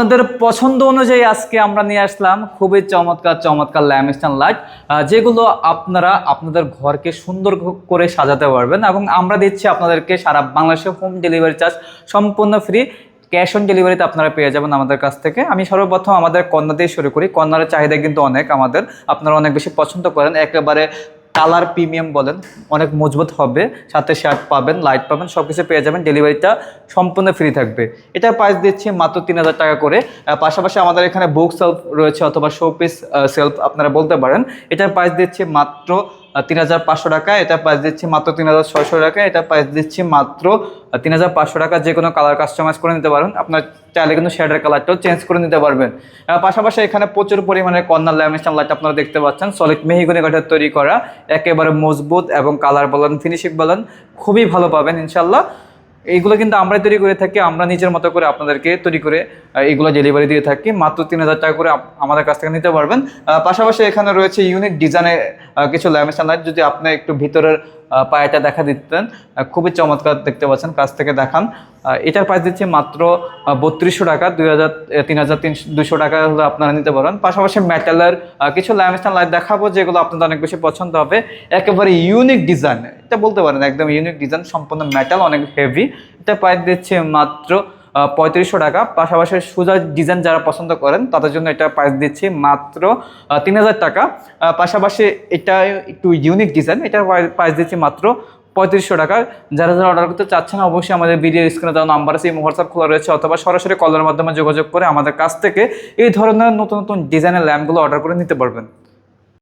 আপনাদের পছন্দ অনুযায়ী আজকে আমরা নিয়ে আসলাম খুবই চমৎকার চমৎকার ল্যাম্পস্ট্যান্ড লাইট, যেগুলো আপনারা আপনাদের ঘরকে সুন্দর করে সাজাতে পারবেন এবং আমরা দিচ্ছি আপনাদেরকে সারা বাংলাদেশে হোম ডেলিভারি চার্জ সম্পূর্ণ ফ্রি। ক্যাশ অন ডেলিভারিতে আপনারা পেয়ে যাবেন আমাদের কাছ থেকে। আমি সর্বপ্রথম আমাদের কর্নার দিয়ে শুরু করি। কর্নারের চাহিদা কিন্তু অনেক, আমাদের আপনারা অনেক বেশি পছন্দ করেন। একেবারে কালার প্রিমিয়াম বলেন, অনেক মজবুত হবে, সাথে শার্ট পাবেন, লাইট পাবেন, সব কিছু পেয়ে যাবেন। ডেলিভারিটা সম্পূর্ণ ফ্রি থাকবে। এটার প্রাইস দিচ্ছি মাত্র 3000 টাকা করে। পাশাপাশি আমাদের এখানে বুক সেলফ রয়েছে অথবা শোপিস সেলফ আপনারা বলতে পারেন। এটার প্রাইস দিচ্ছি মাত্র 3500 টাকা। এটা প্রাইস দিচ্ছি মাত্র 3600 টাকা। এটা প্রাইস দিচ্ছি মাত্র 3500 টাকা। যে কোনো কালার কাস্টমাইজ করে নিতে পারেন। আপনার চাইলে কিন্তু শেডের কালারটাও চেঞ্জ করে নিতে পারবেন। পাশাপাশি এখানে প্রচুর পরিমাণে কর্নার ল্যামিনেশন লাইট আপনারা দেখতে পাচ্ছেন, সলিড মেহগনি কাঠের তৈরি করা, একেবারে মজবুত এবং কালার বলেন ফিনিশিং বলেন খুবই ভালো পাবেন ইনশাল্লাহ। এইগুলো কিন্তু আমরাই তৈরি করে থাকি, আমরা নিজের মতো করে আপনাদেরকে তৈরি করে এইগুলো ডেলিভারি দিয়ে থাকি। মাত্র 3000 টাকা করে আমাদের কাছ থেকে নিতে পারবেন। পাশাপাশি এখানে রয়েছে ইউনিক ডিজাইনের কিছু ল্যামিনেশন লাইট। যদি আপনি একটু ভিতরের পায়াটা দেখা দিতেন, খুবই চমৎকার দেখতে পাচ্ছেন, কাছ থেকে দেখান। এটার প্রাইস দিচ্ছি মাত্র 3200 টাকা। 3200 টাকা হলে আপনারা নিতে পারেন। পাশাপাশি মেটালের কিছু ল্যামিনেশন লাইট দেখাবো, যেগুলো আপনাদের অনেক বেশি পছন্দ হবে। একেবারে ইউনিক ডিজাইন, এটা বলতে পারেন একদম ইউনিক ডিজাইন, সম্পূর্ণ মেটাল, অনেক হেভি। এটা প্রাইস দিচ্ছে মাত্র 3500 টাকা। পাশাপাশি সোজা ডিজাইন যারা পছন্দ করেন তাদের জন্য এটা প্রাইস দিচ্ছি মাত্র 3000 টাকা। পাশাপাশি এটা একটু ইউনিক ডিজাইন, এটার প্রাইস দিচ্ছি মাত্র 3500 টাকা। যারা যারা অর্ডার করতে চাচ্ছেন অবশ্যই আমাদের ভিডিও স্ক্রিনে দেওয়া নাম্বার আছে, হোয়াটসঅ্যাপ খোলা রয়েছে, অথবা সরাসরি কলের মাধ্যমে যোগাযোগ করে আমাদের কাছ থেকে এই ধরনের নতুন নতুন ডিজাইনের ল্যাম্পগুলো অর্ডার করে নিতে পারবেন।